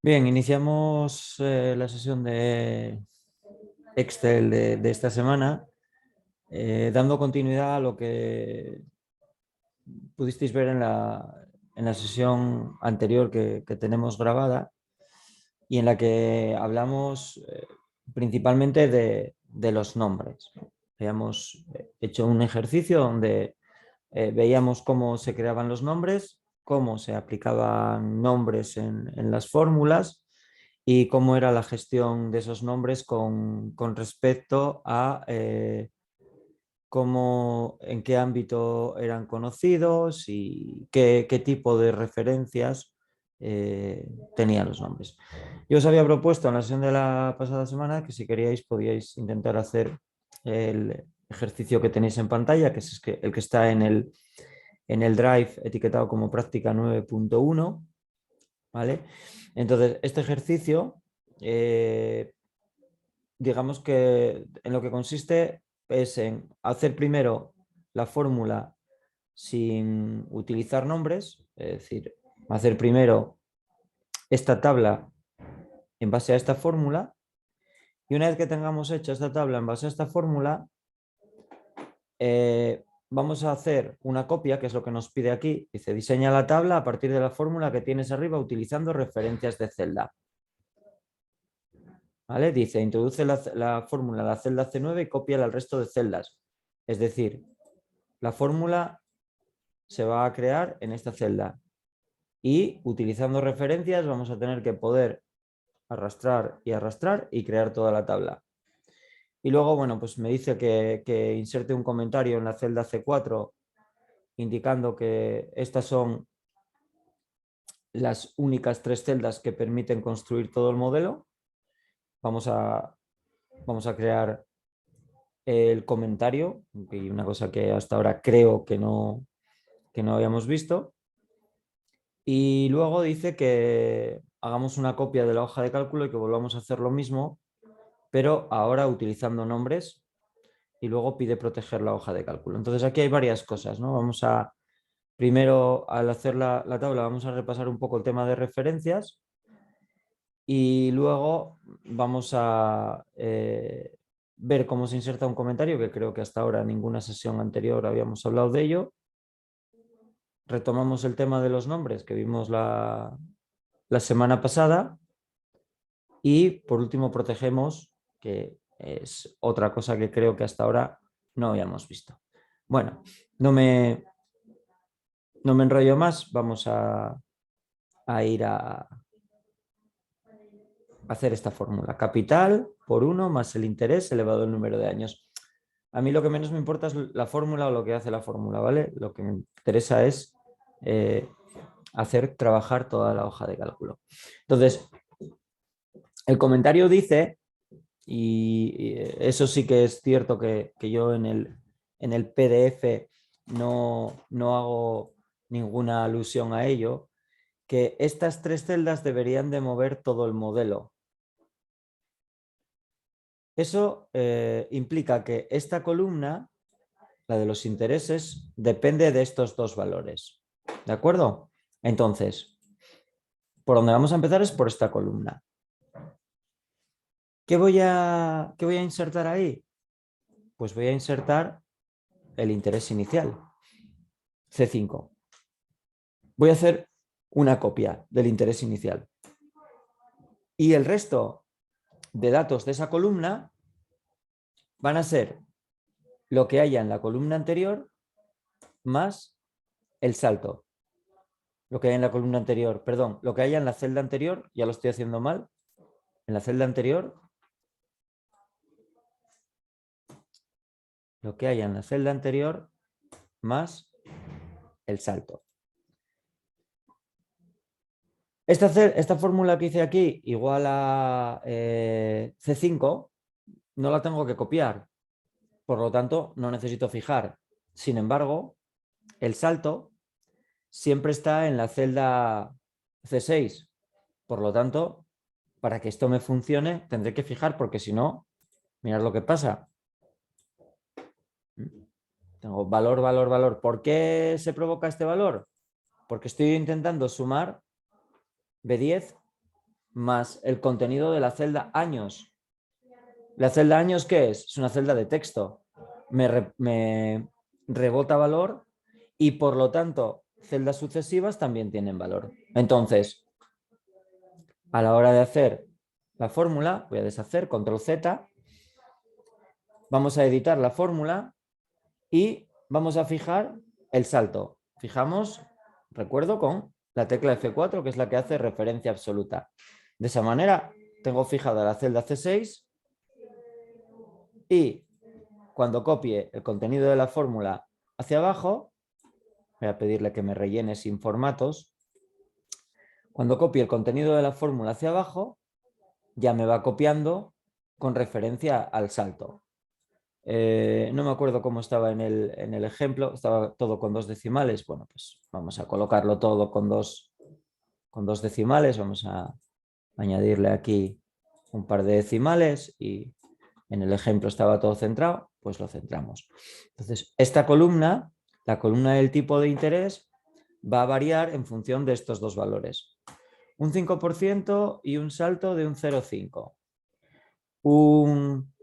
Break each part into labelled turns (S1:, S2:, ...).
S1: Bien, iniciamos la sesión de Excel de esta semana, dando continuidad a lo que pudisteis ver en la sesión anterior que tenemos grabada y en la que hablamos principalmente de los nombres. Habíamos hecho un ejercicio donde veíamos cómo se creaban los nombres, cómo se aplicaban nombres en las fórmulas y cómo era la gestión de esos nombres con respecto a en qué ámbito eran conocidos y qué tipo de referencias tenían los nombres. Yo os había propuesto en la sesión de la pasada semana que si queríais podíais intentar hacer el ejercicio que tenéis en pantalla, que es el que está en el Drive etiquetado como práctica 9.1, ¿vale? Entonces, este ejercicio, digamos que en lo que consiste es en hacer primero la fórmula sin utilizar nombres, es decir, hacer primero esta tabla en base a esta fórmula y una vez que tengamos hecha esta tabla en base a esta fórmula, vamos a hacer una copia, que es lo que nos pide aquí. Dice, diseña la tabla a partir de la fórmula que tienes arriba utilizando referencias de celda. ¿Vale? Dice, introduce la fórmula en la celda C9 y cópiala al resto de celdas. Es decir, la fórmula se va a crear en esta celda y utilizando referencias vamos a tener que poder arrastrar y crear toda la tabla. Y luego, bueno, pues me dice que inserte un comentario en la celda C4 indicando que estas son las únicas 3 celdas que permiten construir todo el modelo. Vamos a crear el comentario, y una cosa que hasta ahora creo que no habíamos visto. Y luego dice que hagamos una copia de la hoja de cálculo y que volvamos a hacer lo mismo, pero ahora utilizando nombres, y luego pide proteger la hoja de cálculo. Entonces aquí hay varias cosas, ¿no? Primero, al hacer la tabla, vamos a repasar un poco el tema de referencias y luego vamos a ver cómo se inserta un comentario, que creo que hasta ahora en ninguna sesión anterior habíamos hablado de ello. Retomamos el tema de los nombres que vimos la semana pasada y por último protegemos, que es otra cosa que creo que hasta ahora no habíamos visto. Bueno, no me enrollo más, vamos a ir a hacer esta fórmula. Capital por 1 más el interés elevado al número de años. A mí lo que menos me importa es la fórmula o lo que hace la fórmula, ¿vale? Lo que me interesa es hacer trabajar toda la hoja de cálculo. Entonces, el comentario dice, y eso sí que es cierto que yo en el PDF no hago ninguna alusión a ello, que estas 3 celdas deberían de mover todo el modelo. Eso implica que esta columna, la de los intereses, depende de estos 2 valores. ¿De acuerdo? Entonces, por donde vamos a empezar es por esta columna. ¿Qué voy a insertar ahí? Pues voy a insertar el interés inicial, C5. Voy a hacer una copia del interés inicial. Y el resto de datos de esa columna van a ser lo que haya en la columna anterior más el salto. Lo que haya en la columna anterior, perdón, lo que haya en la celda anterior, ya lo estoy haciendo mal, en la celda anterior, lo que haya en la celda anterior más el salto. Esta fórmula que hice aquí igual a C5, no la tengo que copiar, por lo tanto no necesito fijar. Sin embargo, el salto siempre está en la celda C6, por lo tanto, para que esto me funcione tendré que fijar, porque si no, mirad lo que pasa. Tengo valor, valor, valor. ¿Por qué se provoca este valor? Porque estoy intentando sumar B10 más el contenido de la celda años. ¿La celda años qué es? Es una celda de texto. Me rebota valor y por lo tanto celdas sucesivas también tienen valor. Entonces, a la hora de hacer la fórmula, voy a deshacer, control Z, vamos a editar la fórmula y vamos a fijar el salto. Fijamos, recuerdo, con la tecla F4, que es la que hace referencia absoluta. De esa manera tengo fijada la celda C6 y cuando copie el contenido de la fórmula hacia abajo, voy a pedirle que me rellene sin formatos. Cuando copie el contenido de la fórmula hacia abajo, ya me va copiando con referencia al salto. No me acuerdo cómo estaba en el ejemplo, estaba todo con 2 decimales. Bueno, pues vamos a colocarlo todo con dos decimales. Vamos a añadirle aquí un par de decimales y en el ejemplo estaba todo centrado, pues lo centramos. Entonces, esta columna, la columna del tipo de interés, va a variar en función de estos dos valores. Un 5% y un salto de un 0,5. Un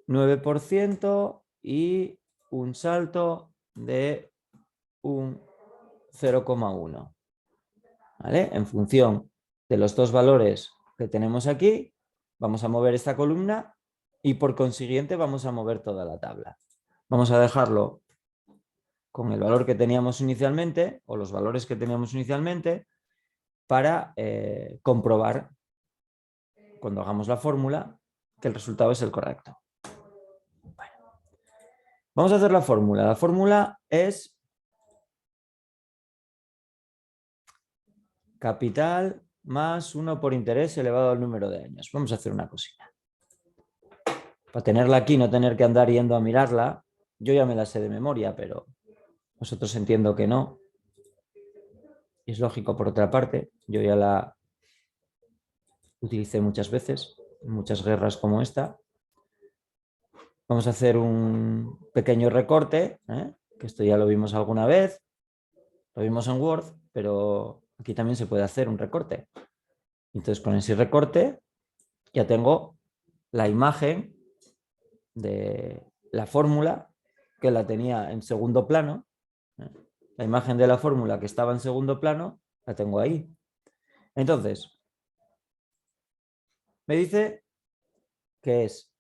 S1: 9% y un salto de un 0,1. ¿Vale? En función de los dos valores que tenemos aquí, vamos a mover esta columna y por consiguiente vamos a mover toda la tabla. Vamos a dejarlo con el valor que teníamos inicialmente o los valores que teníamos inicialmente para comprobar cuando hagamos la fórmula que el resultado es el correcto. Bueno, vamos a hacer la fórmula. La fórmula es capital más 1 por interés elevado al número de años. Vamos a hacer una cosita. Para tenerla aquí, no tener que andar yendo a mirarla, yo ya me la sé de memoria, pero vosotros entiendo que no. Y es lógico por otra parte, yo ya la utilicé muchas veces, en muchas guerras como esta. Vamos a hacer un pequeño recorte, que esto ya lo vimos alguna vez, lo vimos en Word, pero aquí también se puede hacer un recorte. Entonces con ese recorte ya tengo la imagen de la fórmula que la tenía en segundo plano. La imagen de la fórmula que estaba en segundo plano la tengo ahí. Entonces, me dice que es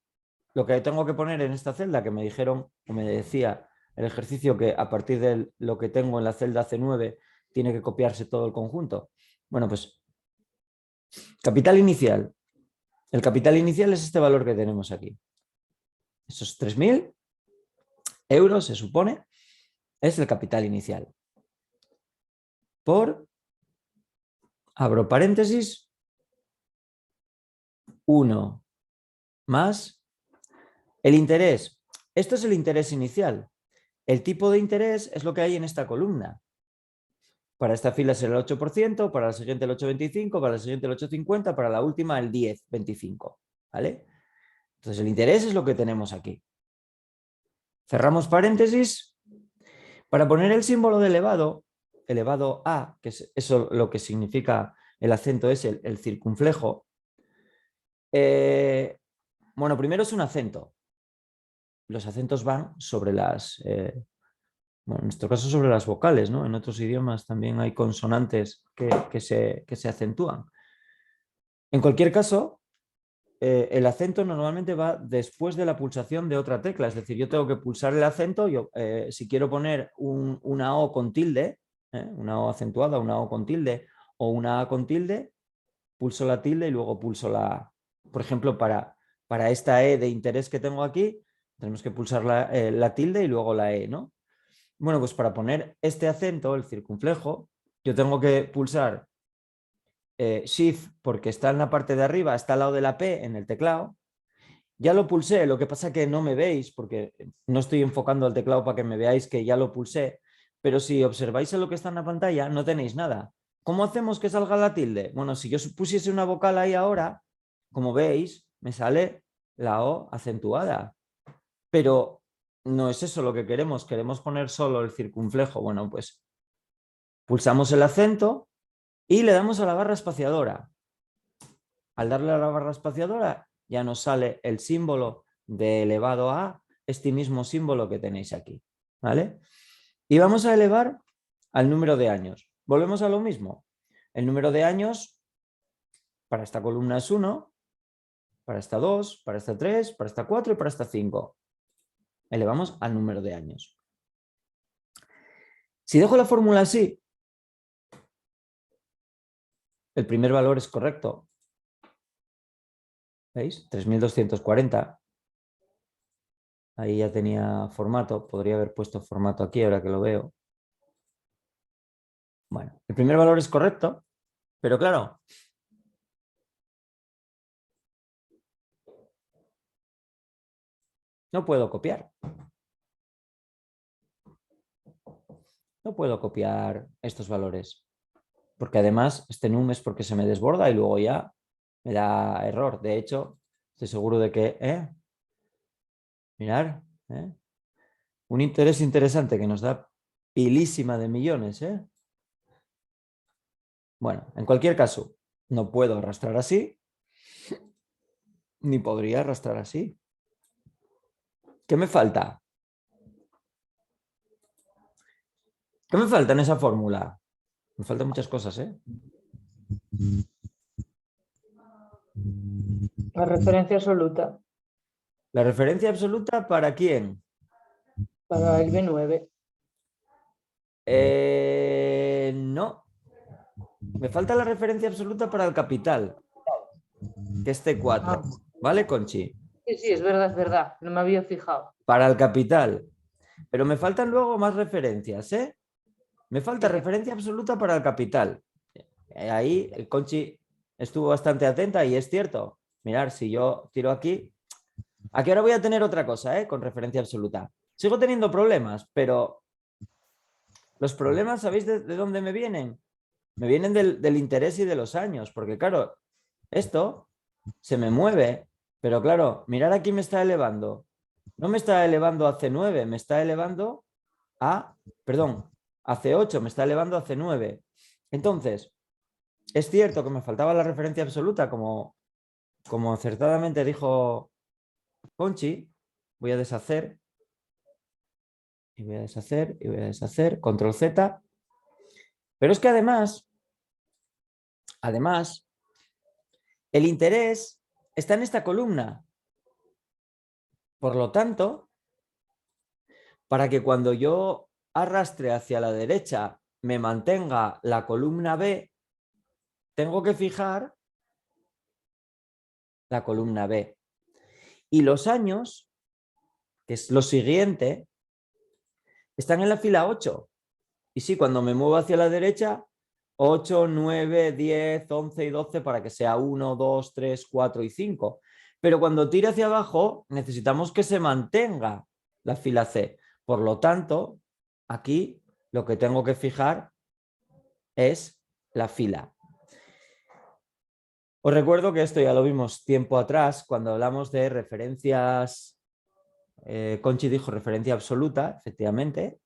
S1: lo que tengo que poner en esta celda, que me dijeron, o me decía el ejercicio, que a partir de lo que tengo en la celda C9 tiene que copiarse todo el conjunto. Bueno, pues capital inicial. El capital inicial es este valor que tenemos aquí. Esos 3.000 euros, se supone, es el capital inicial. Por, abro paréntesis, 1 más el interés. Esto es el interés inicial. El tipo de interés es lo que hay en esta columna. Para esta fila será el 8%, para la siguiente el 8,25, para la siguiente el 8,50, para la última el 10,25. ¿Vale? Entonces el interés es lo que tenemos aquí. Cerramos paréntesis. Para poner el símbolo de elevado a, que es eso lo que significa el acento, es el circunflejo. Bueno, primero es un acento. Los acentos van sobre las... bueno, en nuestro caso sobre las vocales, ¿no? En otros idiomas también hay consonantes que se acentúan. En cualquier caso, el acento normalmente va después de la pulsación de otra tecla. Es decir, yo tengo que pulsar el acento, si quiero poner una O con tilde, una O acentuada, una O con tilde o una A con tilde, pulso la tilde y luego pulso la A. Por ejemplo, para esta E de interés que tengo aquí, tenemos que pulsar la tilde y luego la E, ¿no? Bueno, pues para poner este acento, el circunflejo, yo tengo que pulsar Shift porque está en la parte de arriba, está al lado de la P en el teclado. Ya lo pulsé, lo que pasa que no me veis porque no estoy enfocando el teclado para que me veáis que ya lo pulsé, pero si observáis en lo que está en la pantalla no tenéis nada. ¿Cómo hacemos que salga la tilde? Bueno, si yo pusiese una vocal ahí ahora, como veis, me sale la O acentuada. Pero no es eso lo que queremos poner solo el circunflejo. Bueno, pues pulsamos el acento y le damos a la barra espaciadora. Al darle a la barra espaciadora ya nos sale el símbolo de elevado a este mismo símbolo que tenéis aquí, ¿vale? Y vamos a elevar al número de años. Volvemos a lo mismo. El número de años para esta columna es 1, para esta 2, para esta 3, para esta 4 y para esta 5. Elevamos al número de años. Si dejo la fórmula así, el primer valor es correcto. ¿Veis? 3240. Ahí ya tenía formato. Podría haber puesto formato aquí ahora que lo veo. Bueno, el primer valor es correcto, pero claro, no puedo copiar. No puedo copiar estos valores. Porque además este num es porque se me desborda y luego ya me da error. De hecho, estoy seguro de que... Mirar. Un interés interesante que nos da pilísima de millones. Bueno, en cualquier caso, no puedo arrastrar así, ni podría arrastrar así. ¿Qué me falta? ¿Qué me falta en esa fórmula? Me faltan muchas cosas, ¿eh?
S2: La referencia absoluta
S1: ¿La referencia absoluta para quién?
S2: para el B9.
S1: No. Me falta la referencia absoluta para el capital, que es
S2: Ah,
S1: T4. ¿Vale, Conchi?
S2: sí, es verdad. No me había fijado.
S1: Para el capital. Pero me faltan luego más referencias, ¿eh? Me falta referencia absoluta para el capital. Ahí el Conchi estuvo bastante atenta y es cierto. Mirar, si yo tiro aquí... Aquí ahora voy a tener otra cosa, con referencia absoluta. Sigo teniendo problemas, pero los problemas, ¿sabéis de dónde me vienen? Me vienen del interés y de los años, porque claro, esto se me mueve, pero claro, mirar aquí me está elevando. No me está elevando a C9, me está elevando a, perdón, a C8, me está elevando a C9. Entonces, es cierto que me faltaba la referencia absoluta, como acertadamente dijo Conchi. Voy a deshacer, y voy a deshacer, y voy a deshacer, control Z. Pero es que además, el interés está en esta columna. Por lo tanto, para que cuando yo arrastre hacia la derecha me mantenga la columna B, tengo que fijar la columna B. Y los años, que es lo siguiente, están en la fila 8. Y sí, cuando me muevo hacia la derecha, 8, 9, 10, 11 y 12 para que sea 1, 2, 3, 4 y 5. Pero cuando tire hacia abajo, necesitamos que se mantenga la fila C. Por lo tanto, aquí lo que tengo que fijar es la fila. Os recuerdo que esto ya lo vimos tiempo atrás cuando hablamos de referencias. Conchi dijo referencia absoluta, efectivamente,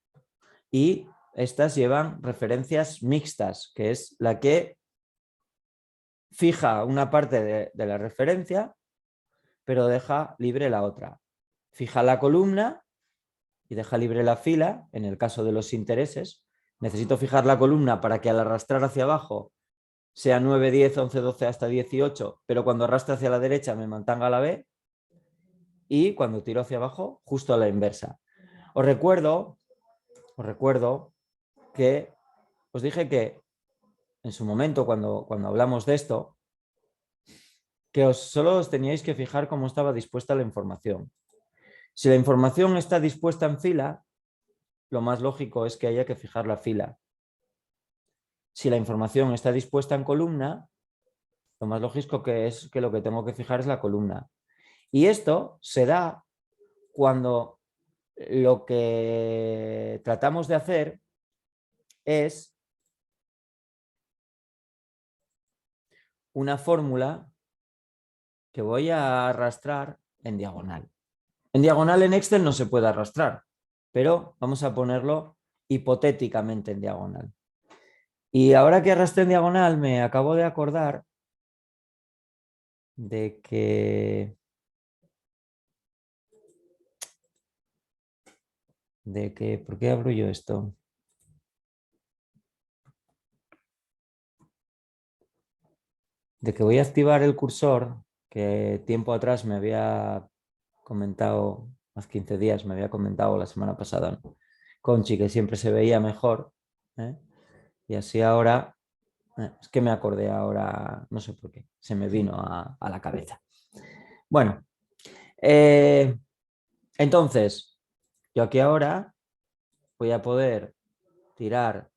S1: y estas llevan referencias mixtas, que es la que fija una parte de la referencia, pero deja libre la otra. Fija la columna y deja libre la fila, en el caso de los intereses. Necesito fijar la columna para que al arrastrar hacia abajo sea 9, 10, 11, 12 hasta 18, pero cuando arrastre hacia la derecha me mantenga la B, y cuando tiro hacia abajo, justo a la inversa. Os recuerdo que os dije que en su momento, cuando hablamos de esto, que solo os teníais que fijar cómo estaba dispuesta la información. Si la información está dispuesta en fila, lo más lógico es que haya que fijar la fila. Si la información está dispuesta en columna, lo más lógico es que lo que tengo que fijar es la columna. Y esto se da cuando lo que tratamos de hacer es una fórmula que voy a arrastrar en diagonal. En diagonal en Excel no se puede arrastrar, pero vamos a ponerlo hipotéticamente en diagonal. Y ahora que arrastré en diagonal me acabo de acordar de que ¿por qué abro yo esto? De que voy a activar el cursor, que tiempo atrás me había comentado, hace 15 días me había comentado la semana pasada, ¿no? Conchi, que siempre se veía mejor, ¿eh? Y así ahora, es que me acordé ahora, no sé por qué, se me vino a la cabeza. Bueno, entonces, yo aquí ahora voy a poder tirar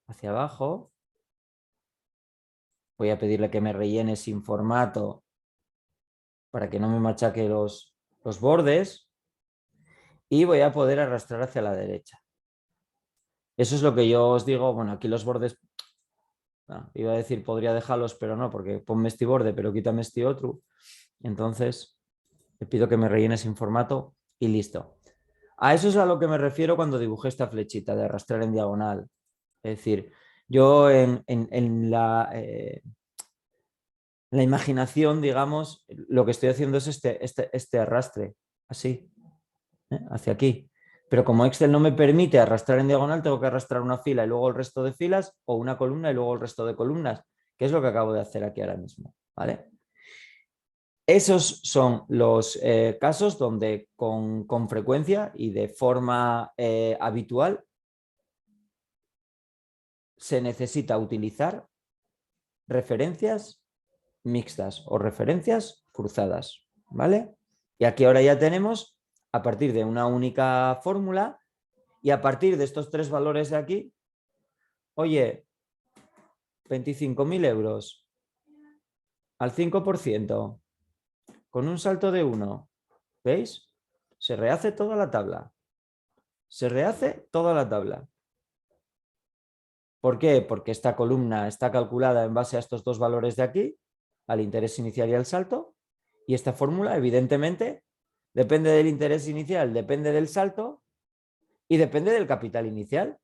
S1: hacia abajo, voy a pedirle que me rellene sin formato para que no me machaque los bordes y voy a poder arrastrar hacia la derecha. Eso es lo que yo os digo, bueno, aquí los bordes, iba a decir podría dejarlos, pero no, porque ponme este borde, pero quítame este otro. Entonces, le pido que me rellene sin formato y listo. A eso es a lo que me refiero cuando dibujé esta flechita de arrastrar en diagonal. Es decir, yo en la imaginación, digamos, lo que estoy haciendo es este arrastre, así, hacia aquí. Pero como Excel no me permite arrastrar en diagonal, tengo que arrastrar una fila y luego el resto de filas, o una columna y luego el resto de columnas, que es lo que acabo de hacer aquí ahora mismo, ¿vale? Esos son los casos donde con frecuencia y de forma habitual se necesita utilizar referencias mixtas o referencias cruzadas, ¿vale? Y aquí ahora ya tenemos, a partir de una única fórmula y a partir de estos tres valores de aquí, oye, 25.000 euros al 5%, con un salto de 1, ¿veis? Se rehace toda la tabla. Se rehace toda la tabla. ¿Por qué? Porque esta columna está calculada en base a estos dos valores de aquí, al interés inicial y al salto, y esta fórmula, evidentemente, depende del interés inicial, depende del salto y depende del capital inicial.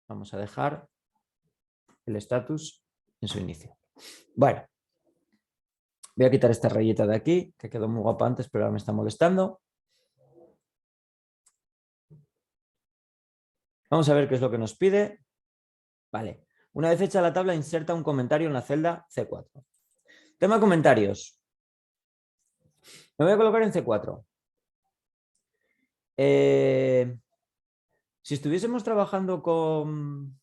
S1: Vamos a dejar el estatus en su inicio. Bueno, voy a quitar esta rayita de aquí, que quedó muy guapa antes, pero ahora me está molestando. Vamos a ver qué es lo que nos pide. Vale. Una vez hecha la tabla, inserta un comentario en la celda C4. Tema comentarios. Me voy a colocar en C4. Si estuviésemos trabajando con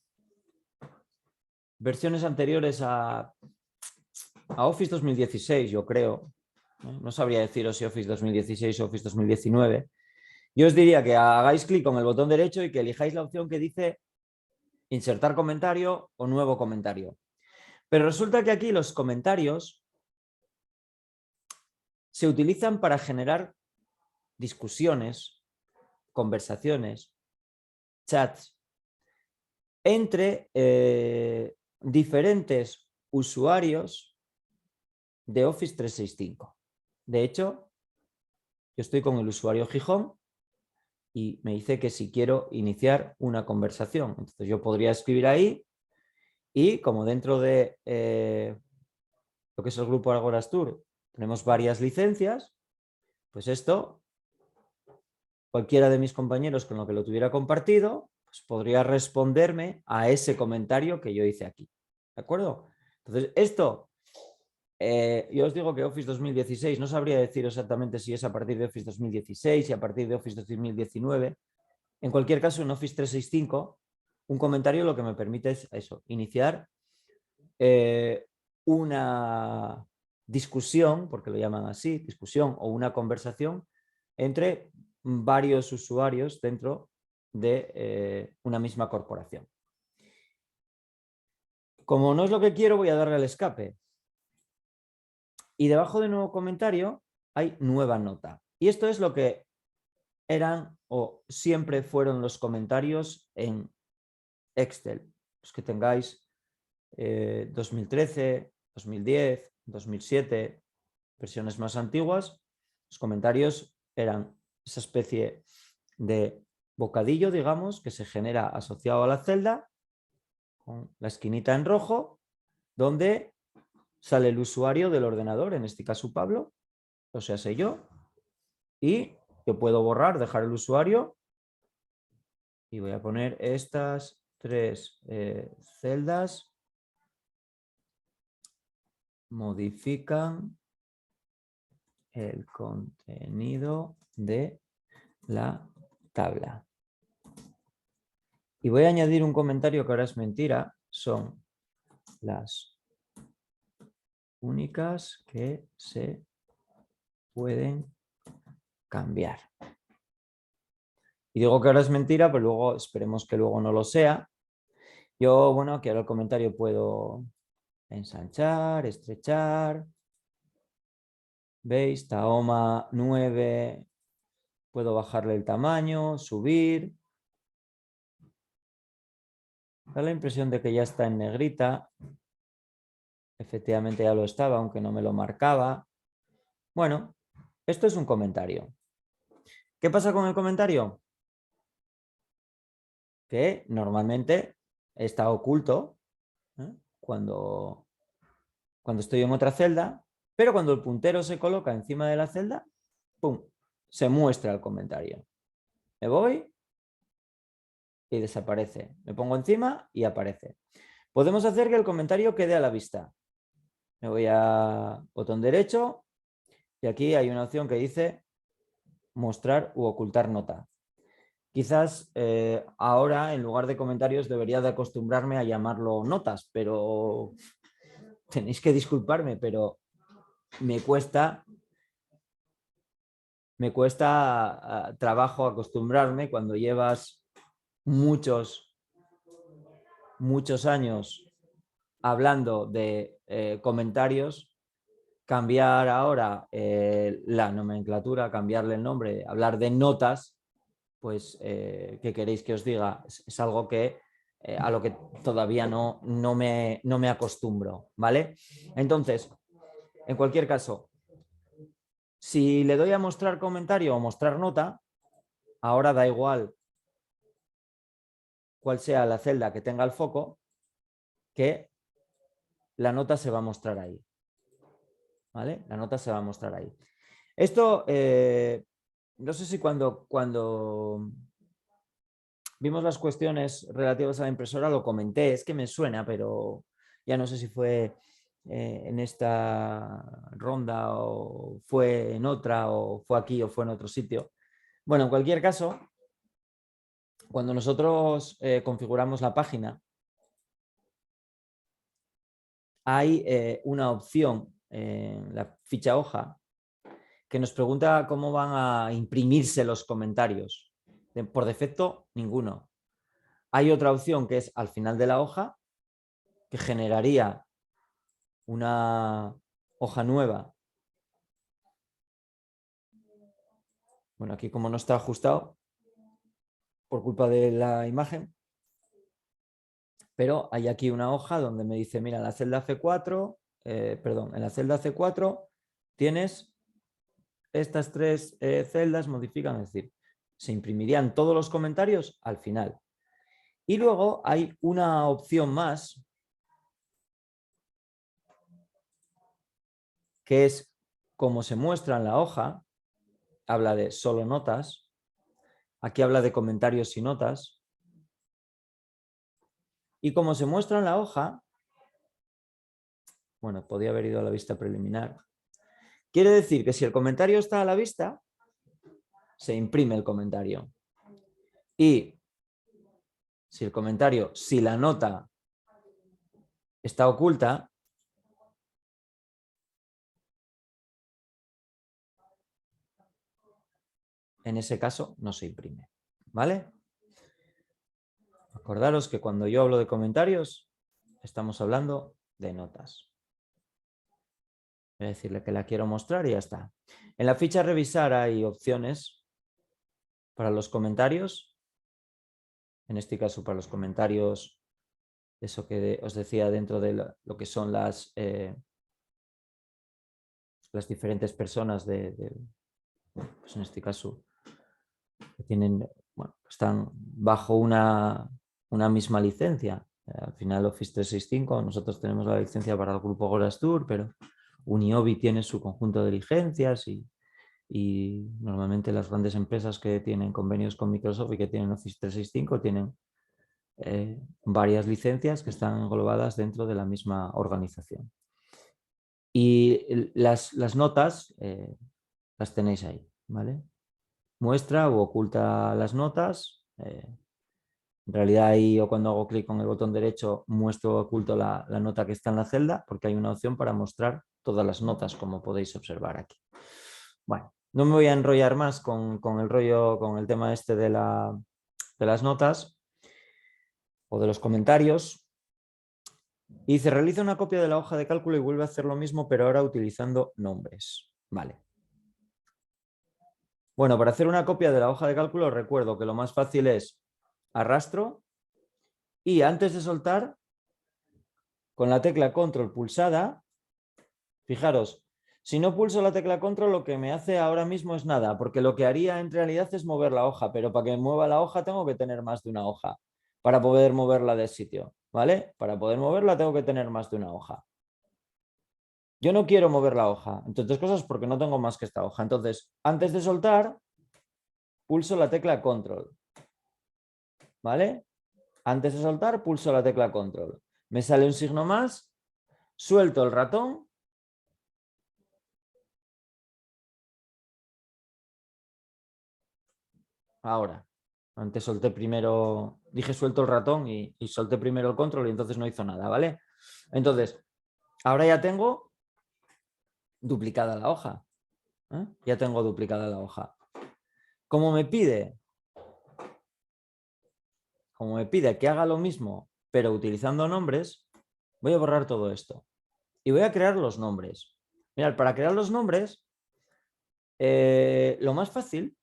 S1: versiones anteriores a Office 2016, yo creo, no sabría deciros si Office 2016 o Office 2019, yo os diría que hagáis clic con el botón derecho y que elijáis la opción que dice insertar comentario o nuevo comentario. Pero resulta que aquí los comentarios se utilizan para generar discusiones, conversaciones, chats entre diferentes usuarios de Office 365. De hecho, yo estoy con el usuario Gijón y me dice que si quiero iniciar una conversación. Entonces yo podría escribir ahí y como dentro de lo que es el grupo Agorastur tenemos varias licencias, pues esto, cualquiera de mis compañeros con lo que lo tuviera compartido, pues podría responderme a ese comentario que yo hice aquí. ¿De acuerdo? Entonces esto, yo os digo que Office 2016, no sabría decir exactamente si es a partir de Office 2016 y a partir de Office 2019. En cualquier caso, en Office 365, un comentario lo que me permite es eso, iniciar una discusión, porque lo llaman así, discusión o una conversación entre varios usuarios dentro de una misma corporación. Como no es lo que quiero, voy a darle al escape. Y debajo de nuevo comentario hay nueva nota. Y esto es lo que eran o siempre fueron los comentarios en Excel. Los que tengáis 2013, 2010, 2007, versiones más antiguas, los comentarios eran esa especie de bocadillo, digamos, que se genera asociado a la celda con la esquinita en rojo, donde sale el usuario del ordenador, en este caso Pablo, o sea, sé yo, y yo puedo borrar, dejar el usuario, y voy a poner estas 3 celdas, modifican el contenido de la tabla. Y voy a añadir un comentario que ahora es mentira, son las únicas que se pueden cambiar. Y digo que ahora es mentira, pero luego esperemos que luego no lo sea. Yo, bueno, aquí ahora el comentario puedo ensanchar, estrechar. ¿Veis? Tahoma 9. Puedo bajarle el tamaño, subir. Da la impresión de que ya está en negrita. Efectivamente ya lo estaba, aunque no me lo marcaba. Bueno, esto es un comentario. ¿Qué pasa con el comentario? Que normalmente está oculto, ¿eh? cuando estoy en otra celda, pero cuando el puntero se coloca encima de la celda, ¡pum!, se muestra el comentario. Me voy y desaparece. Me pongo encima y aparece. Podemos hacer que el comentario quede a la vista. Me voy a botón derecho y aquí hay una opción que dice mostrar u ocultar nota. Quizás ahora en lugar de comentarios debería de acostumbrarme a llamarlo notas, pero tenéis que disculparme, pero me cuesta trabajo acostumbrarme cuando llevas muchos años hablando de comentarios, cambiar ahora la nomenclatura, cambiarle el nombre, hablar de notas, pues, ¿qué queréis que os diga? Es algo que a lo que todavía no me acostumbro, ¿vale? Entonces, en cualquier caso, si le doy a mostrar comentario o mostrar nota, ahora da igual cuál sea la celda que tenga el foco, que la nota se va a mostrar ahí, ¿vale? La nota se va a mostrar ahí. Esto, no sé si cuando vimos las cuestiones relativas a la impresora lo comenté, es que me suena, pero ya no sé si fue en esta ronda o fue en otra o fue aquí o fue en otro sitio. Bueno, en cualquier caso, cuando nosotros configuramos la página, hay una opción en la ficha hoja que nos pregunta cómo van a imprimirse los comentarios. Por defecto, ninguno. Hay otra opción que es al final de la hoja, que generaría una hoja nueva. Bueno, aquí como no está ajustado por culpa de la imagen, pero hay aquí una hoja donde me dice, mira, en la celda C4, en la celda C4 tienes estas 3 celdas, modifican, es decir, se imprimirían todos los comentarios al final. Y luego hay una opción más, que es como se muestra en la hoja, habla de solo notas, aquí habla de comentarios y notas, y como se muestra en la hoja, bueno, podía haber ido a la vista preliminar, quiere decir que si el comentario está a la vista, se imprime el comentario. Y si la nota está oculta, en ese caso no se imprime, ¿vale? Acordaros que cuando yo hablo de comentarios, estamos hablando de notas. Voy a decirle que la quiero mostrar y ya está. En la ficha revisar hay opciones para los comentarios. En este caso, para los comentarios, eso que os decía dentro de lo que son las diferentes personas pues en este caso, que tienen, bueno, están bajo una misma licencia. Al final Office 365, nosotros tenemos la licencia para el grupo Gorastur, pero Uniobi tiene su conjunto de licencias y normalmente las grandes empresas que tienen convenios con Microsoft y que tienen Office 365 tienen varias licencias que están englobadas dentro de la misma organización. Y las notas las tenéis ahí, ¿vale? Muestra o oculta las notas. En realidad ahí yo cuando hago clic con el botón derecho muestro o oculto la nota que está en la celda porque hay una opción para mostrar todas las notas, como podéis observar aquí. Bueno, no me voy a enrollar más con el tema este de las notas o de los comentarios. Y dice, realiza una copia de la hoja de cálculo y vuelve a hacer lo mismo, pero ahora utilizando nombres. Vale. Bueno, para hacer una copia de la hoja de cálculo recuerdo que lo más fácil es arrastro y antes de soltar, con la tecla control pulsada, fijaros, si no pulso la tecla control lo que me hace ahora mismo es nada, porque lo que haría en realidad es mover la hoja, pero para que mueva la hoja tengo que tener más de una hoja para poder moverla del sitio, ¿vale? Para poder moverla tengo que tener más de una hoja. Yo no quiero mover la hoja, entre otras cosas porque no tengo más que esta hoja. Entonces, antes de soltar, pulso la tecla control, ¿vale? Antes de soltar, pulso la tecla control. Me sale un signo más, suelto el ratón ahora. Antes solté primero, dije suelto el ratón y solté primero el control y entonces no hizo nada, ¿vale? Entonces, ahora ya tengo duplicada la hoja. Ya tengo duplicada la hoja. Como me pide que haga lo mismo, pero utilizando nombres, voy a borrar todo esto. Y voy a crear los nombres. Mirad, para crear los nombres, lo más fácil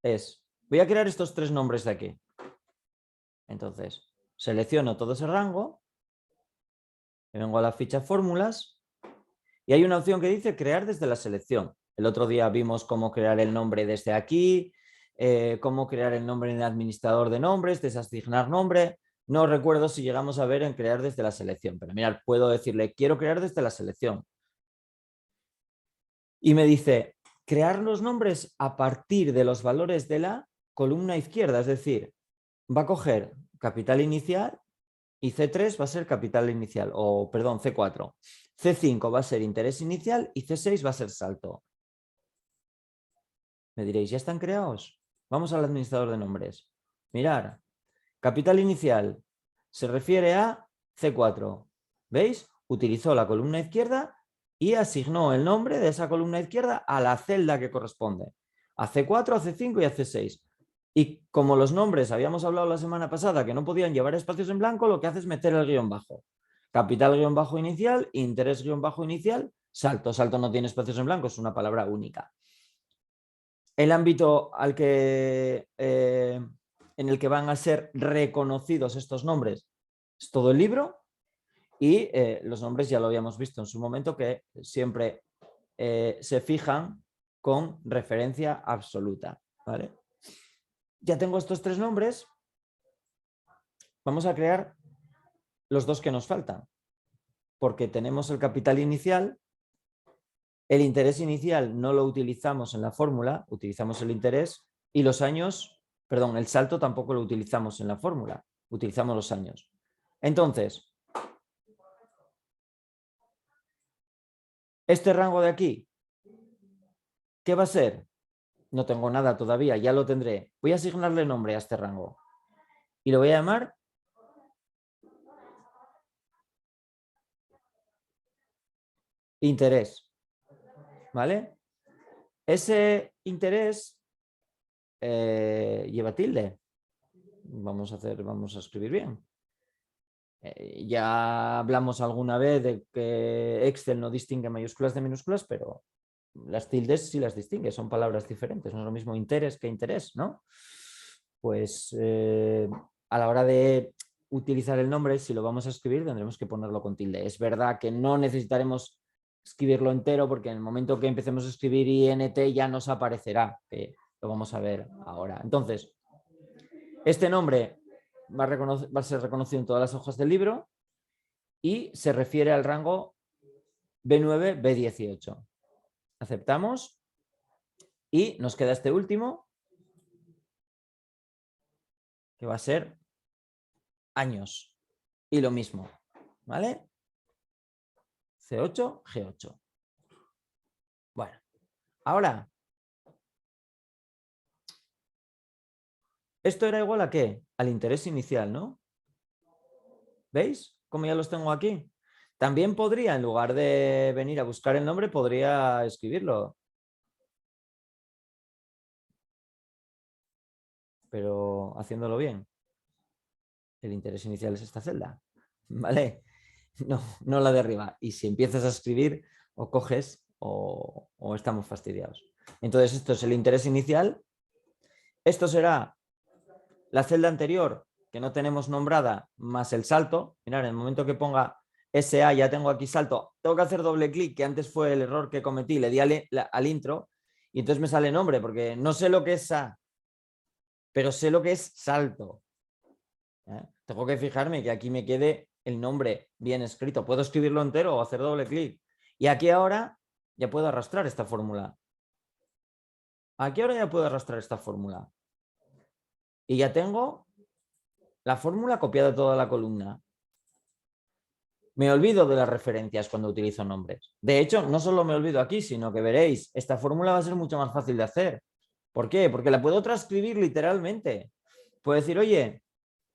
S1: es, voy a crear estos tres nombres de aquí. Entonces, selecciono todo ese rango, me vengo a la ficha fórmulas y hay una opción que dice crear desde la selección. El otro día vimos cómo crear el nombre desde aquí, cómo crear el nombre en el administrador de nombres, desasignar nombre. No recuerdo si llegamos a ver en crear desde la selección, pero mirad, puedo decirle quiero crear desde la selección. Y me dice crear los nombres a partir de los valores de la columna izquierda, es decir, va a coger capital inicial y C3 va a ser capital inicial, o perdón, C4. C5 va a ser interés inicial y C6 va a ser salto. Me diréis, ¿ya están creados? Vamos al administrador de nombres. Mirar, capital inicial se refiere a C4. ¿Veis? Utilizó la columna izquierda y asignó el nombre de esa columna izquierda a la celda que corresponde. A C4, a C5 y a C6. Y como los nombres habíamos hablado la semana pasada que no podían llevar espacios en blanco, lo que hace es meter el guión bajo. Capital guión bajo inicial, interés guión bajo inicial, salto. Salto no tiene espacios en blanco, es una palabra única. El ámbito en el que van a ser reconocidos estos nombres es todo el libro y los nombres ya lo habíamos visto en su momento que siempre se fijan con referencia absoluta, ¿vale? Ya tengo estos tres nombres, vamos a crear los dos que nos faltan, porque tenemos el capital inicial, el interés inicial no lo utilizamos en la fórmula, utilizamos el interés y los años, perdón, el salto tampoco lo utilizamos en la fórmula, utilizamos los años. Entonces, este rango de aquí, ¿qué va a ser? No tengo nada todavía, ya lo tendré. Voy a asignarle nombre a este rango y lo voy a llamar interés, ¿vale? Ese interés lleva tilde. Vamos a escribir bien. Ya hablamos alguna vez de que Excel no distingue mayúsculas de minúsculas, pero las tildes sí las distingue, son palabras diferentes. No es lo mismo interés que interés, ¿no? Pues a la hora de utilizar el nombre, si lo vamos a escribir, tendremos que ponerlo con tilde. Es verdad que no necesitaremos escribirlo entero porque en el momento que empecemos a escribir INT ya nos aparecerá, que lo vamos a ver ahora. Entonces, este nombre va a ser reconocido en todas las hojas del libro y se refiere al rango B9, B18. Aceptamos y nos queda este último, que va a ser años. Y lo mismo, ¿vale? C8, G8. Bueno, ahora, esto era igual a ¿qué? Al interés inicial, ¿no? ¿Veis? Como ya los tengo aquí. También podría, en lugar de venir a buscar el nombre, podría escribirlo. Pero haciéndolo bien. El interés inicial es esta celda, ¿vale? No la de arriba. Y si empiezas a escribir, o coges o estamos fastidiados. Entonces esto es el interés inicial. Esto será la celda anterior que no tenemos nombrada más el salto. Mirad, en el momento que ponga SA ya tengo aquí salto. Tengo que hacer doble clic, que antes fue el error que cometí. Le di al intro y entonces me sale nombre porque no sé lo que es SA, pero sé lo que es salto. Tengo que fijarme que aquí me quede el nombre bien escrito. Puedo escribirlo entero o hacer doble clic. Y aquí ahora ya puedo arrastrar esta fórmula. Aquí ahora ya puedo arrastrar esta fórmula. Y ya tengo la fórmula copiada de toda la columna. Me olvido de las referencias cuando utilizo nombres. De hecho, no solo me olvido aquí, sino que veréis, esta fórmula va a ser mucho más fácil de hacer. ¿Por qué? Porque la puedo transcribir literalmente. Puedo decir, oye,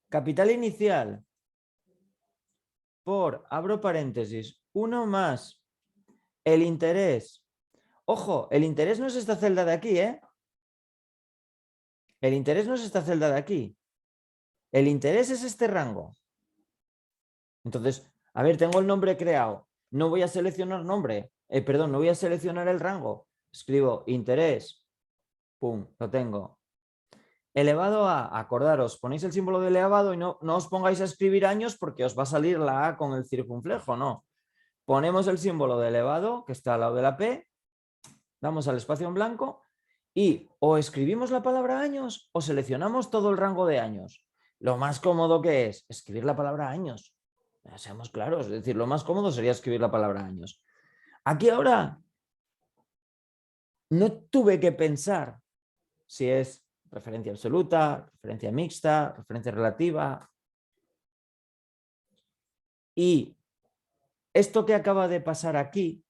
S1: capital inicial por, abro paréntesis, 1 más el interés. Ojo, el interés no es esta celda de aquí, ¿eh? El interés no es esta celda de aquí. El interés es este rango. Entonces, a ver, tengo el nombre creado. No voy a seleccionar nombre. Perdón, no voy a seleccionar el rango. Escribo interés. Pum, lo tengo. Elevado a, acordaros, ponéis el símbolo de elevado y no os pongáis a escribir años porque os va a salir la A con el circunflejo, no. Ponemos el símbolo de elevado, que está al lado de la P, damos al espacio en blanco y o escribimos la palabra años o seleccionamos todo el rango de años. Lo más cómodo que es escribir la palabra años. Seamos claros, es decir, lo más cómodo sería escribir la palabra años. Aquí ahora no tuve que pensar si es referencia absoluta, referencia mixta, referencia relativa. Y esto que acaba de pasar aquí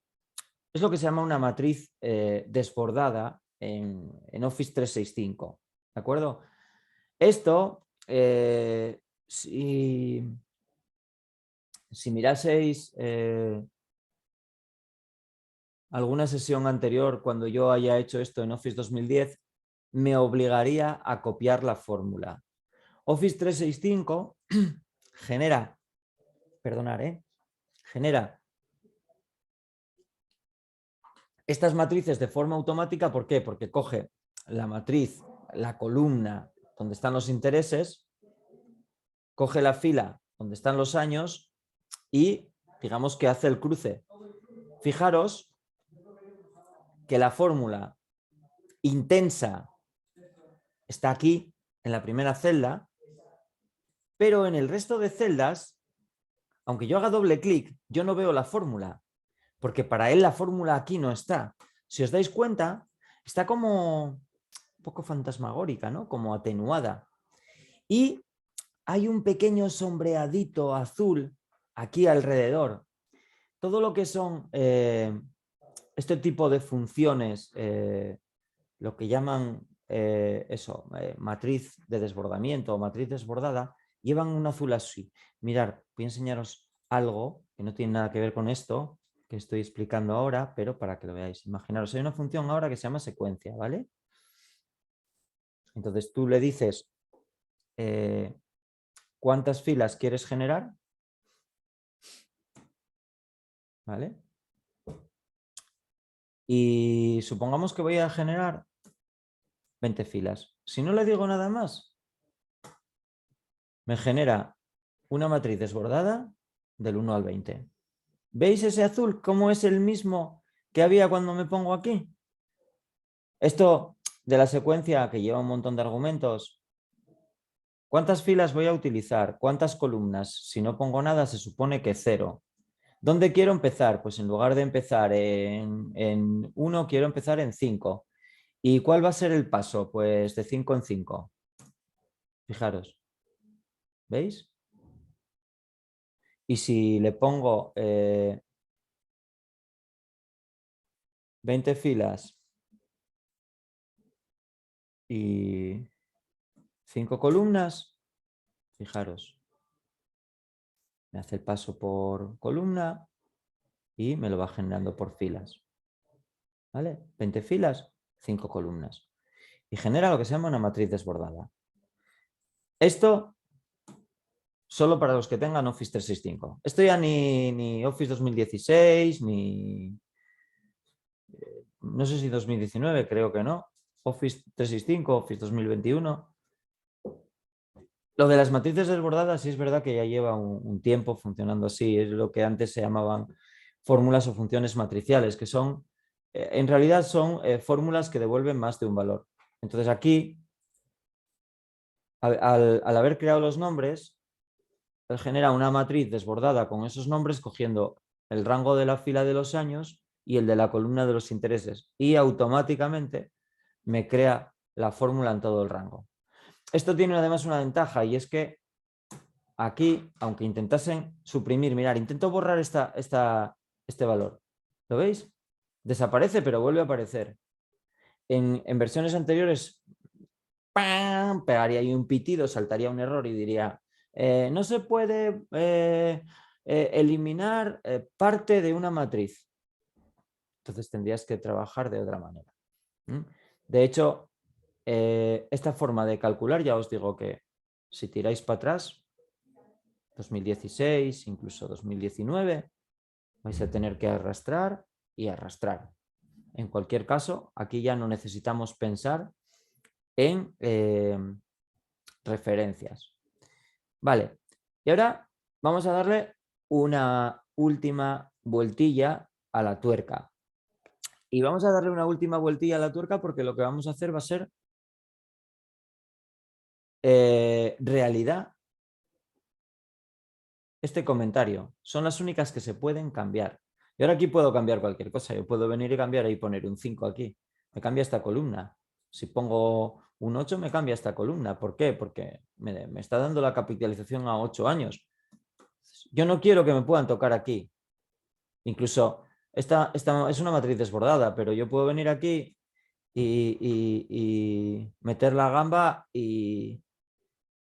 S1: es lo que se llama una matriz desbordada en Office 365. ¿De acuerdo? Esto, si miraseis alguna sesión anterior, cuando yo haya hecho esto en Office 2010, me obligaría a copiar la fórmula. Office 365 genera, genera estas matrices de forma automática. ¿Por qué? Porque coge la matriz, la columna donde están los intereses, coge la fila donde están los años y digamos que hace el cruce. Fijaros que la fórmula intensa está aquí en la primera celda, pero en el resto de celdas, aunque yo haga doble clic, yo no veo la fórmula, porque para él la fórmula aquí no está. Si os dais cuenta, está como un poco fantasmagórica, ¿no? Como atenuada. Y hay un pequeño sombreadito azul aquí alrededor. Todo lo que son este tipo de funciones, lo que llaman matriz de desbordamiento o matriz desbordada, llevan un azul así. Mirad, voy a enseñaros algo que no tiene nada que ver con esto que estoy explicando ahora, pero para que lo veáis. Imaginaros, hay una función ahora que se llama secuencia, ¿vale? Entonces tú le dices cuántas filas quieres generar, ¿vale? Y supongamos que voy a generar 20 filas. Si no le digo nada más, me genera una matriz desbordada del 1 al 20. ¿Veis ese azul? ¿Cómo es el mismo que había cuando me pongo aquí? Esto de la secuencia, que lleva un montón de argumentos, ¿Cuántas filas voy a utilizar? ¿Cuántas columnas? Si no pongo nada, se supone que 0. ¿Dónde quiero empezar? Pues en lugar de empezar en 1, quiero empezar en 5. ¿Y cuál va a ser el paso? Pues de 5 en 5. Fijaros. ¿Veis? Y si le pongo 20 filas y 5 columnas, fijaros, me hace el paso por columna y me lo va generando por filas. ¿Vale? 20 filas, 5 columnas. Y genera lo que se llama una matriz desbordada. Esto solo para los que tengan Office 365. Esto ya ni Office 2016, ni... no sé si 2019, creo que no. Office 365, Office 2021. Lo de las matrices desbordadas sí es verdad que ya lleva un tiempo funcionando así. Es lo que antes se llamaban fórmulas o funciones matriciales, que son, en realidad son fórmulas que devuelven más de un valor. Entonces aquí, al haber creado los nombres, él genera una matriz desbordada con esos nombres cogiendo el rango de la fila de los años y el de la columna de los intereses. Y automáticamente me crea la fórmula en todo el rango. Esto tiene además una ventaja y es que aquí, aunque intentasen suprimir, mirar, intento borrar este valor. ¿Lo veis? Desaparece, pero vuelve a aparecer. En versiones anteriores, ¡pam!, pegaría ahí un pitido, saltaría un error y diría, no se puede eliminar parte de una matriz. Entonces tendrías que trabajar de otra manera. De hecho, esta forma de calcular, ya os digo que si tiráis para atrás, 2016, incluso 2019, vais a tener que arrastrar y arrastrar. En cualquier caso, aquí ya no necesitamos pensar en referencias. Vale, y ahora vamos a darle una última vueltilla a la tuerca. Y vamos a darle una última vueltilla a la tuerca porque lo que vamos a hacer va a ser realidad. Este comentario son las únicas que se pueden cambiar. Y ahora aquí puedo cambiar cualquier cosa. Yo puedo venir y cambiar y poner un 5 aquí. Me cambia esta columna. Si pongo un 8 me cambia esta columna. ¿Por qué? Porque me está dando la capitalización a 8 años. Yo no quiero que me puedan tocar aquí. Incluso esta es una matriz desbordada, pero yo puedo venir aquí y meter la gamba y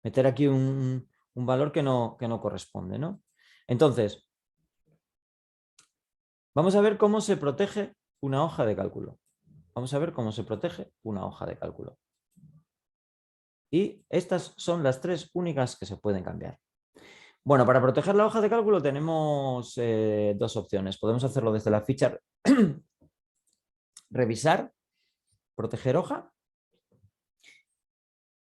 S1: meter aquí un valor que no corresponde, ¿no? Entonces, vamos a ver cómo se protege una hoja de cálculo. Vamos a ver cómo se protege una hoja de cálculo. Y estas son las 3 únicas que se pueden cambiar. Bueno, para proteger la hoja de cálculo tenemos 2 opciones. Podemos hacerlo desde la ficha revisar, proteger hoja.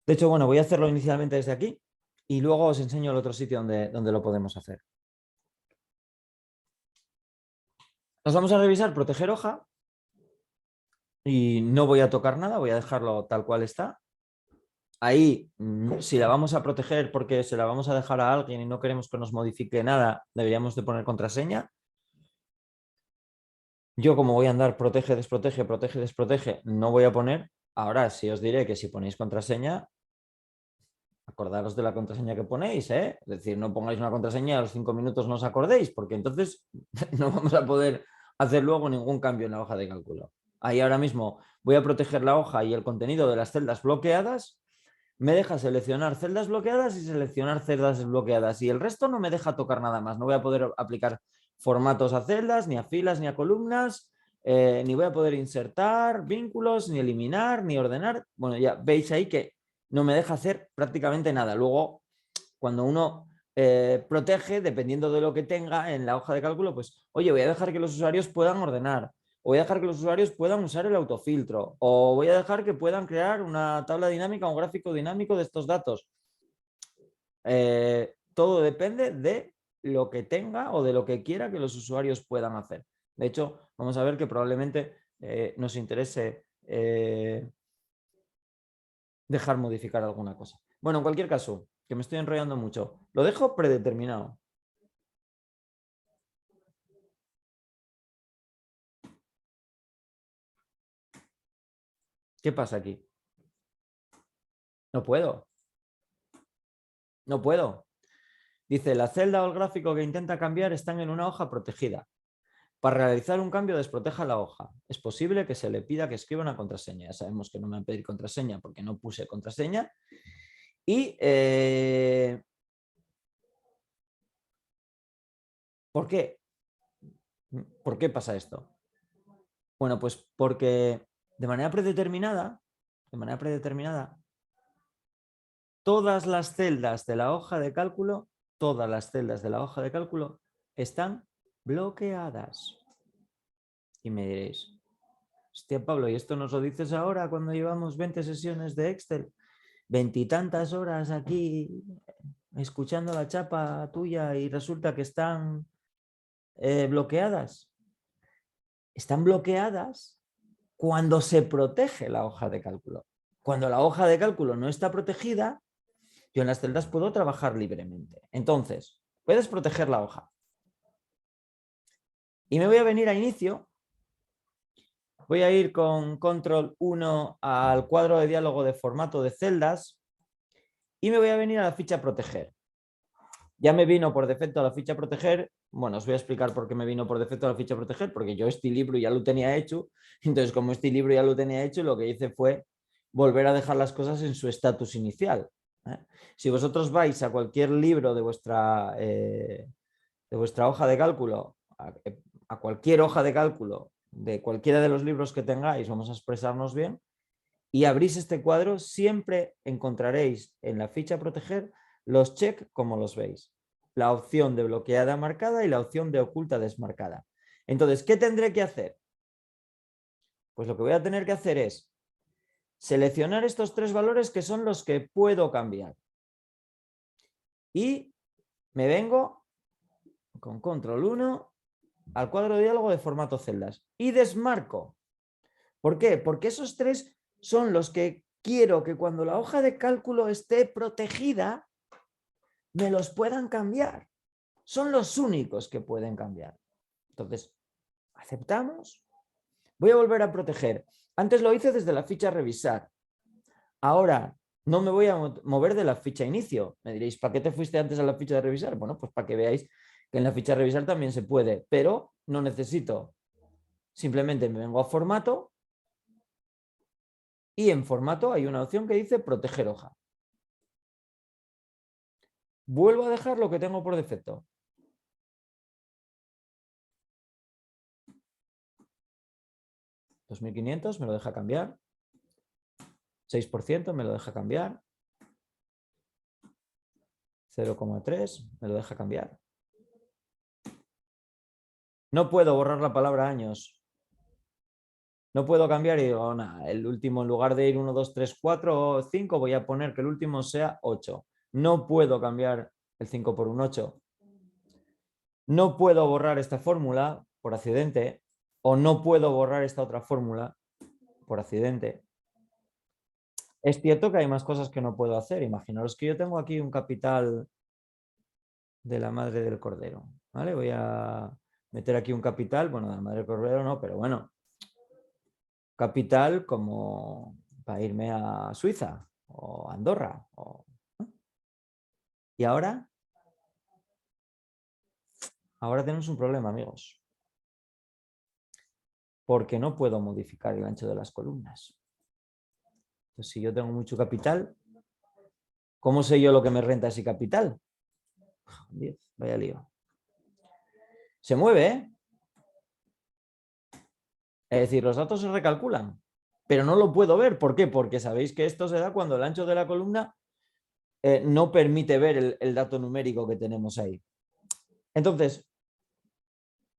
S1: De hecho, bueno, voy a hacerlo inicialmente desde aquí y luego os enseño el otro sitio donde lo podemos hacer. Nos vamos a revisar proteger hoja y no voy a tocar nada, voy a dejarlo tal cual está. Ahí, si la vamos a proteger porque se la vamos a dejar a alguien y no queremos que nos modifique nada, deberíamos de poner contraseña. Yo, como voy a andar protege, desprotege, protege, desprotege, no voy a poner. Ahora sí os diré que si ponéis contraseña, acordaros de la contraseña que ponéis, ¿eh? Es decir, no pongáis una contraseña y a los 5 minutos no os acordéis, porque entonces no vamos a poder hacer luego ningún cambio en la hoja de cálculo. Ahí ahora mismo voy a proteger la hoja y el contenido de las celdas bloqueadas. Me deja seleccionar celdas bloqueadas y seleccionar celdas desbloqueadas y el resto no me deja tocar nada más. No voy a poder aplicar formatos a celdas, ni a filas, ni a columnas, ni voy a poder insertar vínculos, ni eliminar, ni ordenar. Bueno, ya veis ahí que no me deja hacer prácticamente nada. Luego, cuando uno protege, dependiendo de lo que tenga en la hoja de cálculo, pues, oye, voy a dejar que los usuarios puedan ordenar, o voy a dejar que los usuarios puedan usar el autofiltro, o voy a dejar que puedan crear una tabla dinámica, un gráfico dinámico de estos datos. Todo depende de lo que tenga o de lo que quiera que los usuarios puedan hacer. De hecho, vamos a ver que probablemente nos interese dejar modificar alguna cosa. Bueno, en cualquier caso, que me estoy enrollando mucho. Lo dejo predeterminado. ¿Qué pasa aquí? No puedo. No puedo. Dice, la celda o el gráfico que intenta cambiar están en una hoja protegida. Para realizar un cambio, desproteja la hoja. Es posible que se le pida que escriba una contraseña. Ya sabemos que no me van a pedir contraseña porque no puse contraseña. Y ¿por qué? ¿Por qué pasa esto? Bueno, pues porque de manera predeterminada, todas las celdas de la hoja de cálculo, están bloqueadas. Y me diréis, hostia Pablo, ¿y esto nos lo dices ahora cuando llevamos 20 sesiones de Excel? 20 y tantas horas aquí escuchando la chapa tuya y resulta que están bloqueadas. Están bloqueadas cuando se protege la hoja de cálculo. Cuando la hoja de cálculo no está protegida, yo en las celdas puedo trabajar libremente. Entonces, puedes proteger la hoja. Y me voy a venir a inicio. Voy a ir con control 1 al cuadro de diálogo de formato de celdas y me voy a venir a la ficha proteger. Ya me vino por defecto a la ficha proteger. Bueno, os voy a explicar por qué me vino por defecto a la ficha proteger, porque yo este libro ya lo tenía hecho. Entonces, como este libro ya lo tenía hecho, lo que hice fue volver a dejar las cosas en su estatus inicial. Si vosotros vais a cualquier libro de vuestra hoja de cálculo, a cualquier hoja de cálculo de cualquiera de los libros que tengáis, vamos a expresarnos bien, y abrís este cuadro, siempre encontraréis en la ficha proteger los check como los veis. La opción de bloqueada marcada y la opción de oculta desmarcada. Entonces, ¿qué tendré que hacer? Pues lo que voy a tener que hacer es seleccionar estos tres valores que son los que puedo cambiar. Y me vengo con control 1 al cuadro de diálogo de formato celdas y desmarco. ¿Por qué? Porque esos tres son los que quiero que cuando la hoja de cálculo esté protegida me los puedan cambiar. Son los únicos que pueden cambiar. Entonces, aceptamos. Voy a volver a proteger. Antes lo hice desde la ficha revisar. Ahora no me voy a mover de la ficha inicio. Me diréis, ¿para qué te fuiste antes a la ficha de revisar? Bueno, pues para que veáis que en la ficha de revisar también se puede, pero no necesito. Simplemente me vengo a formato y en formato hay una opción que dice proteger hoja. Vuelvo a dejar lo que tengo por defecto. $2.500 me lo deja cambiar. 6% me lo deja cambiar. 0,3 me lo deja cambiar. No puedo borrar la palabra años. No puedo cambiar y digo, nada, el último en lugar de ir 1, 2, 3, 4 o 5 voy a poner que el último sea 8. No puedo cambiar el 5 por un 8. No puedo borrar esta fórmula por accidente o no puedo borrar esta otra fórmula por accidente. Es cierto que hay más cosas que no puedo hacer. Imaginaros que yo tengo aquí un capital de la madre del cordero. ¿Vale? Voy a meter aquí un capital, bueno, de la madre del cordero no, pero bueno, capital como para irme a Suiza o Andorra. Y ahora tenemos un problema, amigos. Porque no puedo modificar el ancho de las columnas. Entonces, si yo tengo mucho capital, ¿cómo sé yo lo que me renta ese capital? 10, vaya lío. Se mueve, ¿eh? Es decir, los datos se recalculan, pero no lo puedo ver. ¿Por qué? Porque sabéis que esto se da cuando el ancho de la columna no permite ver el dato numérico que tenemos ahí. Entonces,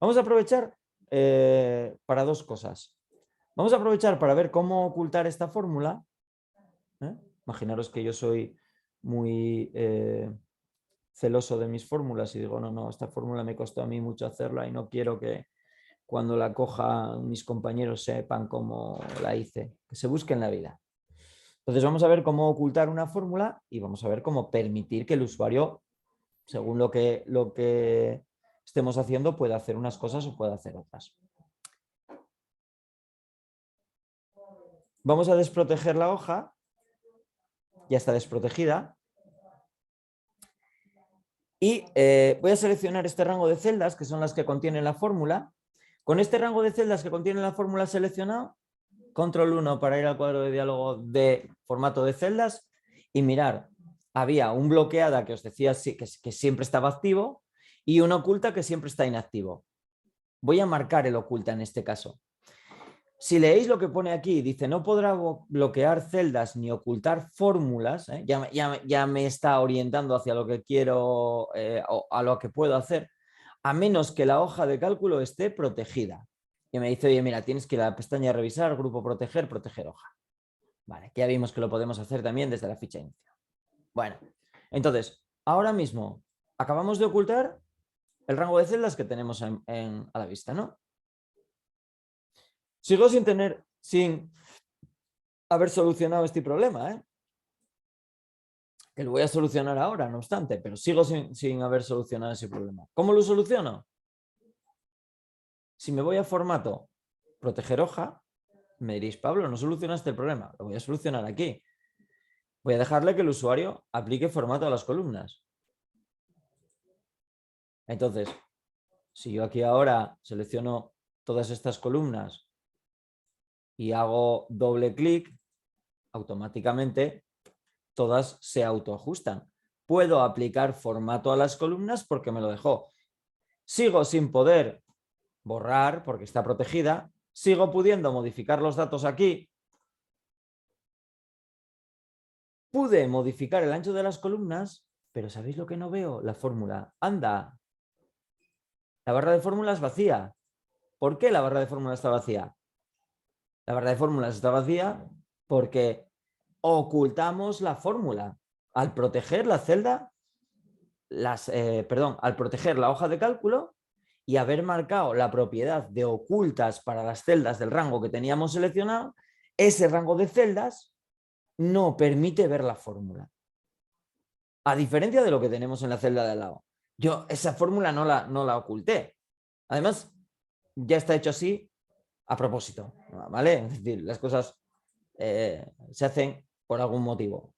S1: vamos a aprovechar para dos cosas. Vamos a aprovechar para ver cómo ocultar esta fórmula. Imaginaros que yo soy muy celoso de mis fórmulas y digo, no, esta fórmula me costó a mí mucho hacerla y no quiero que cuando la coja mis compañeros sepan cómo la hice. Que se busquen la vida. Entonces vamos a ver cómo ocultar una fórmula y vamos a ver cómo permitir que el usuario, según lo que estemos haciendo, pueda hacer unas cosas o pueda hacer otras. Vamos a desproteger la hoja. Ya está desprotegida. Y voy a seleccionar este rango de celdas, que son las que contienen la fórmula. Con este rango de celdas que contienen la fórmula seleccionado, control 1 para ir al cuadro de diálogo de formato de celdas. Y mirar, había un bloqueada que os decía que siempre estaba activo y una oculta que siempre está inactivo. Voy a marcar el oculta en este caso. Si leéis lo que pone aquí, dice no podrá bloquear celdas ni ocultar fórmulas, ya me está orientando hacia lo que quiero o a lo que puedo hacer, a menos que la hoja de cálculo esté protegida. Y me dice, oye, mira, tienes que ir a la pestaña revisar, grupo proteger, proteger hoja. Vale, ya vimos que lo podemos hacer también desde la ficha inicio. Bueno, entonces, ahora mismo acabamos de ocultar el rango de celdas que tenemos a la vista, ¿no? Sigo sin haber solucionado este problema, que lo voy a solucionar ahora, no obstante, pero sigo sin haber solucionado ese problema. ¿Cómo lo soluciono? Si me voy a formato, proteger hoja, me diréis, Pablo, no solucionaste el problema, lo voy a solucionar aquí. Voy a dejarle que el usuario aplique formato a las columnas. Entonces, si yo aquí ahora selecciono todas estas columnas y hago doble clic, automáticamente todas se autoajustan. Puedo aplicar formato a las columnas porque me lo dejó. Sigo sin poder borrar porque está protegida. Sigo pudiendo modificar los datos aquí. Pude modificar el ancho de las columnas, pero ¿sabéis lo que no veo? La fórmula. Anda. La barra de fórmulas vacía. ¿Por qué la barra de fórmulas está vacía? La barra de fórmulas está vacía porque ocultamos la fórmula. Al proteger la celda, al proteger la hoja de cálculo y haber marcado la propiedad de ocultas para las celdas del rango que teníamos seleccionado, ese rango de celdas no permite ver la fórmula. A diferencia de lo que tenemos en la celda de al lado. Yo esa fórmula no la oculté. Además, ya está hecho así a propósito, ¿vale? Es decir, las cosas se hacen por algún motivo.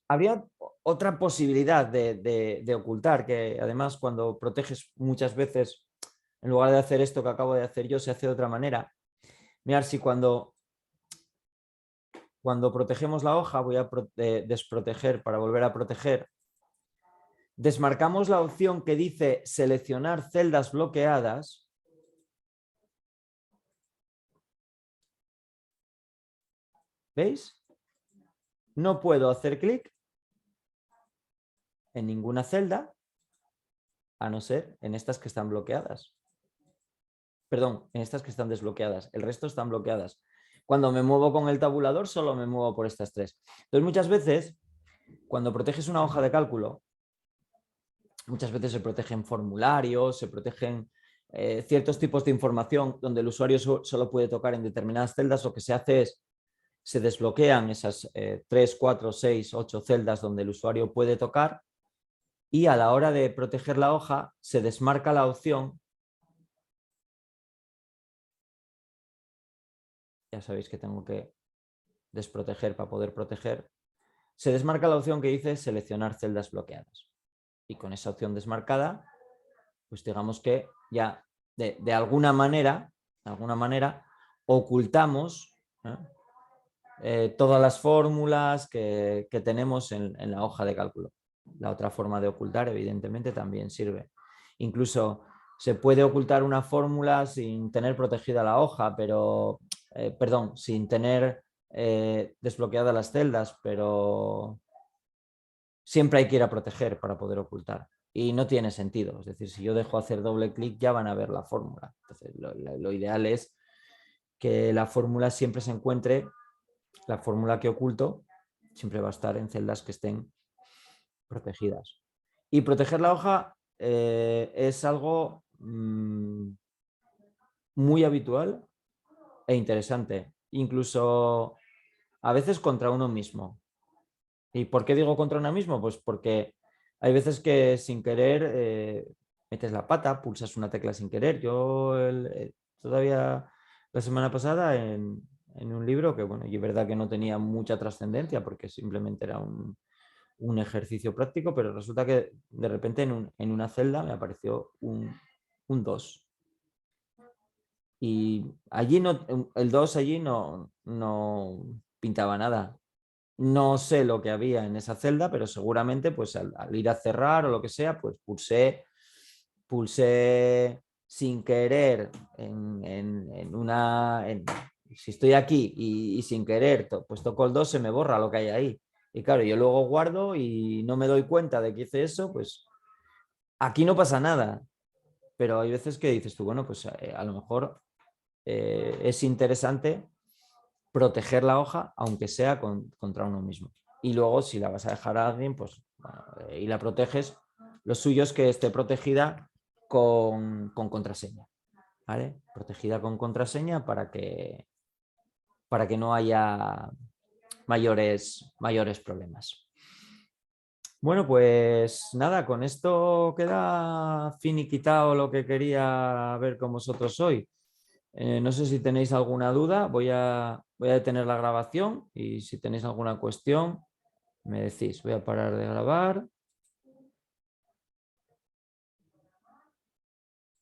S1: Habría otra posibilidad de ocultar, que además cuando proteges muchas veces, en lugar de hacer esto que acabo de hacer yo, se hace de otra manera. Mirad, si cuando protegemos la hoja, voy a desproteger para volver a proteger, desmarcamos la opción que dice seleccionar celdas bloqueadas. ¿Veis? No puedo hacer clic en ninguna celda, a no ser en estas que están bloqueadas. Perdón, en estas que están desbloqueadas. El resto están bloqueadas. Cuando me muevo con el tabulador, solo me muevo por estas tres. Entonces, muchas veces, cuando proteges una hoja de cálculo, muchas veces se protegen formularios, se protegen ciertos tipos de información donde el usuario solo puede tocar en determinadas celdas. Lo que se hace es, se desbloquean esas 3, 4, 6, 8 celdas donde el usuario puede tocar y a la hora de proteger la hoja se desmarca la opción. Ya sabéis que tengo que desproteger para poder proteger. Se desmarca la opción que dice seleccionar celdas bloqueadas. Y con esa opción desmarcada, pues digamos que ya de alguna manera ocultamos todas las fórmulas que tenemos en la hoja de cálculo. La otra forma de ocultar, evidentemente, también sirve. Incluso se puede ocultar una fórmula sin tener protegida la hoja, pero, perdón, sin tener desbloqueadas las celdas, pero siempre hay que ir a proteger para poder ocultar. Y no tiene sentido. Es decir, si yo dejo hacer doble clic, ya van a ver la fórmula. Entonces, lo ideal es que la fórmula siempre se encuentre, la fórmula que oculto, siempre va a estar en celdas que estén protegidas. Y proteger la hoja es algo muy habitual e interesante. incluso a veces contra uno mismo. ¿Y por qué digo contra uno mismo? Pues porque hay veces que sin querer metes la pata, pulsas una tecla sin querer. Yo todavía la semana pasada en un libro que, bueno, y es verdad que no tenía mucha trascendencia porque simplemente era un ejercicio práctico, pero resulta que de repente en una celda me apareció un 2. Y allí el 2 allí no pintaba nada. No sé lo que había en esa celda, pero seguramente pues al ir a cerrar o lo que sea, pues pulsé sin querer si estoy aquí y sin querer pues toco el 2, se me borra lo que hay ahí. Y claro, yo luego guardo y no me doy cuenta de que hice eso, pues aquí no pasa nada. Pero hay veces que dices tú, bueno, pues a lo mejor es interesante proteger la hoja, aunque sea contra uno mismo. Y luego, si la vas a dejar a alguien, pues bueno, y la proteges, lo suyo es que esté protegida con contraseña, ¿vale? Protegida con contraseña para que no haya mayores problemas. Bueno, pues nada, con esto queda finiquitado lo que quería ver con vosotros hoy. No sé si tenéis alguna duda, voy a detener la grabación y si tenéis alguna cuestión me decís. Voy a parar de grabar.